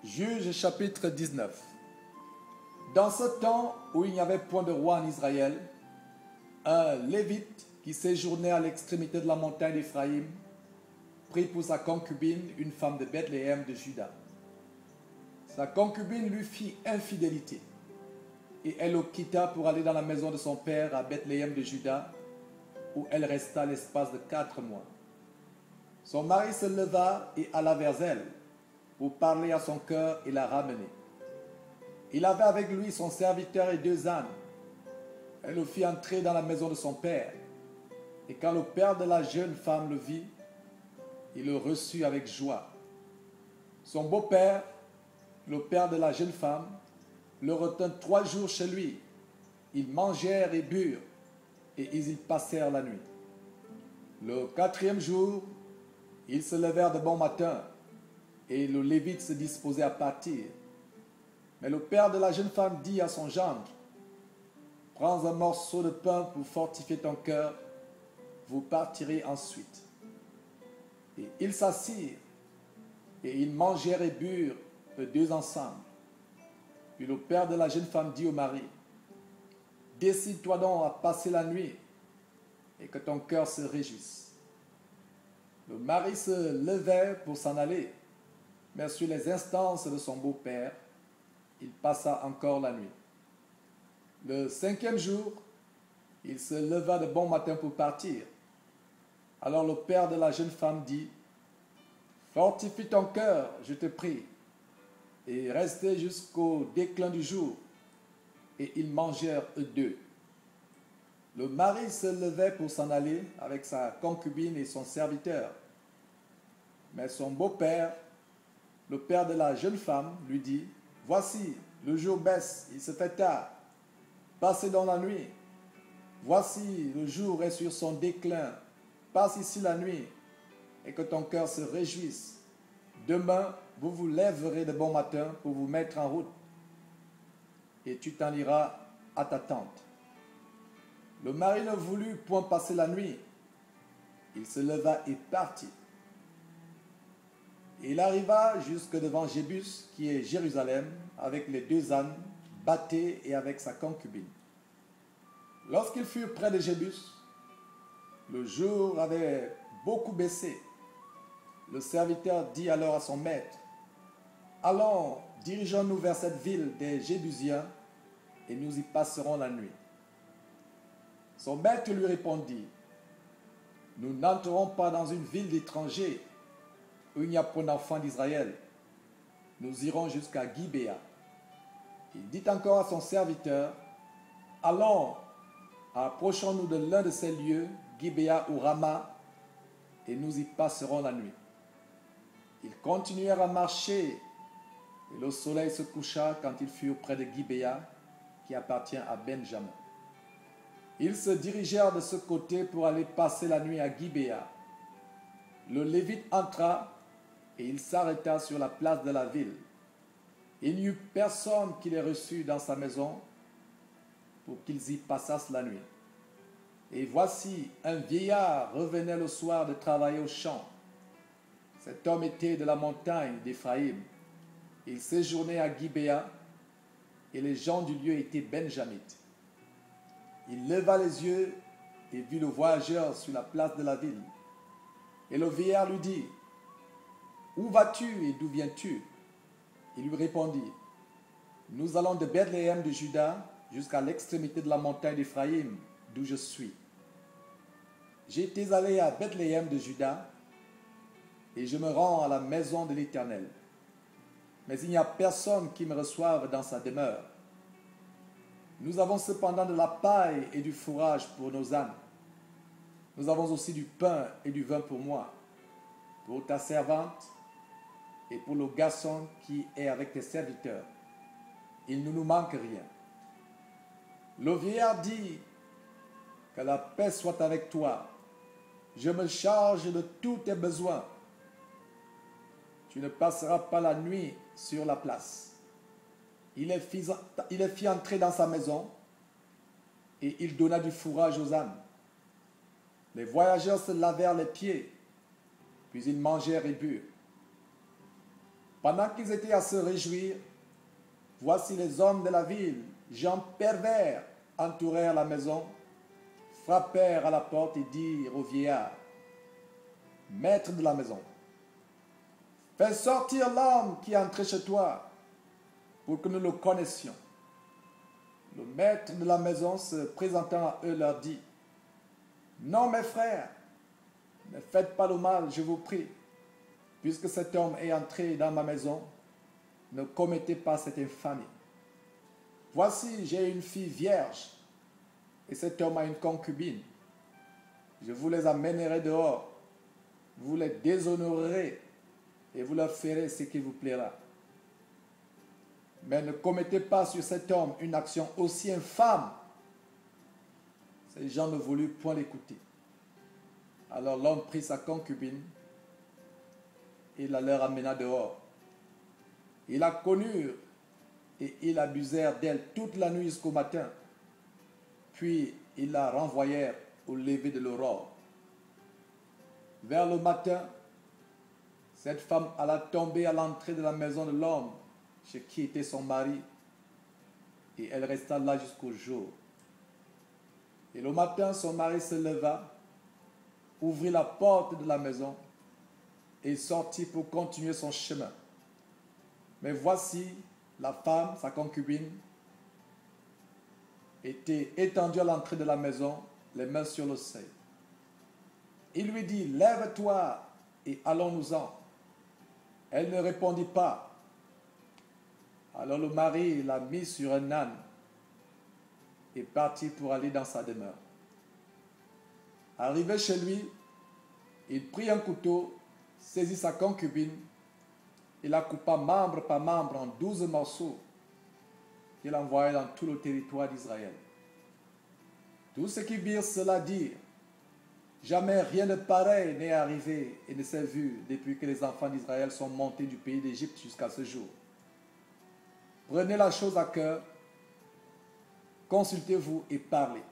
Juges chapitre 19. Dans ce temps où il n'y avait point de roi en Israël, un Lévite qui séjournait à l'extrémité de la montagne d'Éphraïm prit pour sa concubine une femme de Bethléem de Juda. Sa concubine lui fit infidélité et elle le quitta pour aller dans la maison de son père à Bethléem de Juda, où elle resta l'espace de 4 mois. Son mari se leva et alla vers elle pour parler à son cœur et la ramener. Il avait avec lui son serviteur et 2 ânes. Elle le fit entrer dans la maison de son père. Et quand le père de la jeune femme le vit, il le reçut avec joie. Son beau-père, le père de la jeune femme, le retint 3 jours chez lui. Ils mangèrent et burent, et ils y passèrent la nuit. Le 4e jour, ils se levèrent de bon matin, et le Lévite se disposait à partir. Mais le père de la jeune femme dit à son gendre, « Prends un morceau de pain pour fortifier ton cœur, vous partirez ensuite. » Et ils s'assirent, et ils mangèrent et burent, eux 2 ensemble. Puis le père de la jeune femme dit au mari, « Décide-toi donc à passer la nuit, et que ton cœur se réjouisse. » Le mari se levait pour s'en aller, mais sur les instances de son beau-père, il passa encore la nuit. Le 5e jour, il se leva de bon matin pour partir. Alors le père de la jeune femme dit, « Fortifie ton cœur, je te prie, et restez jusqu'au déclin du jour. » Et ils mangèrent eux 2. Le mari se levait pour s'en aller avec sa concubine et son serviteur. Mais son beau-père, le père de la jeune femme, lui dit, « Voici, le jour baisse, il se fait tard. Passez dans la nuit. Voici, le jour est sur son déclin. Passe ici la nuit, et que ton cœur se réjouisse. Demain, vous vous lèverez de bon matin pour vous mettre en route, et tu t'en iras à ta tente. » Le mari ne voulut point passer la nuit. Il se leva et partit. Et il arriva jusque devant Jébus, qui est Jérusalem, avec les 2 ânes, bâtés et avec sa concubine. Lorsqu'ils furent près de Jébus, le jour avait beaucoup baissé. Le serviteur dit alors à son maître, « Allons, dirigeons-nous vers cette ville des Jébusiens, et nous y passerons la nuit. » Son maître lui répondit, « Nous n'entrerons pas dans une ville d'étrangers, où il n'y a point d'enfants d'Israël. Nous irons jusqu'à Gibéa. » Il dit encore à son serviteur, « Allons, approchons-nous de l'un de ces lieux, Gibéa ou Rama, et nous y passerons la nuit. » Ils continuèrent à marcher, et le soleil se coucha quand ils furent près de Gibéa, qui appartient à Benjamin. Ils se dirigèrent de ce côté pour aller passer la nuit à Gibéa. Le Lévite entra, et il s'arrêta sur la place de la ville. Il n'y eut personne qui les reçut dans sa maison pour qu'ils y passassent la nuit. Et voici, un vieillard revenait le soir de travailler au champ. Cet homme était de la montagne d'Éphraïm. Il séjournait à Gibéa, et les gens du lieu étaient benjamites. Il leva les yeux et vit le voyageur sur la place de la ville. Et le vieillard lui dit, « Où vas-tu et d'où viens-tu » Il lui répondit, « Nous allons de Bethléem de Juda jusqu'à l'extrémité de la montagne d'Éphraïm, d'où je suis. J'étais allé à Bethléem de Juda, et je me rends à la maison de l'Éternel. Mais il n'y a personne qui me reçoive dans sa demeure. Nous avons cependant de la paille et du fourrage pour nos ânes. Nous avons aussi du pain et du vin pour moi, pour ta servante et pour le garçon qui est avec tes serviteurs. Il ne nous manque rien. » Le vieillard dit, « Que la paix soit avec toi. Je me charge de tous tes besoins. Tu ne passeras pas la nuit sur la place. » Il les fit entrer dans sa maison, et il donna du fourrage aux ânes. Les voyageurs se lavèrent les pieds, puis ils mangèrent et burent. Pendant qu'ils étaient à se réjouir, voici les hommes de la ville, gens pervers, entourèrent la maison, frappèrent à la porte et dirent au vieillard, maître de la maison, fais sortir l'homme qui est entré chez toi pour que nous le connaissions. Le maître de la maison, se présentant à eux, leur dit, non, mes frères, ne faites pas le mal, je vous prie, puisque cet homme est entré dans ma maison, ne commettez pas cette infamie. Voici, j'ai une fille vierge, et cet homme a une concubine. Je vous les amènerai dehors, vous les déshonorerez, et vous leur ferez ce qui vous plaira. Mais ne commettez pas sur cet homme une action aussi infâme. Ces gens ne voulurent point l'écouter. Alors l'homme prit sa concubine et la leur amena dehors. Ils la connurent et ils abusèrent d'elle toute la nuit jusqu'au matin. Puis ils la renvoyèrent au lever de l'aurore. Vers le matin, cette femme alla tomber à l'entrée de la maison de l'homme chez qui était son mari, et elle resta là jusqu'au jour. Et le matin, son mari se leva, ouvrit la porte de la maison et sortit pour continuer son chemin. Mais voici, la femme, sa concubine, était étendue à l'entrée de la maison, les mains sur le seuil. Il lui dit, lève-toi et allons-nous-en. Elle ne répondit pas. Alors le mari l'a mis sur un âne et partit pour aller dans sa demeure. Arrivé chez lui, il prit un couteau, saisit sa concubine et la coupa membre par membre en 12 morceaux qu'il envoya dans tout le territoire d'Israël. Tous ceux qui virent cela dirent, jamais rien de pareil n'est arrivé et ne s'est vu depuis que les enfants d'Israël sont montés du pays d'Égypte jusqu'à ce jour. Prenez la chose à cœur, consultez-vous et parlez.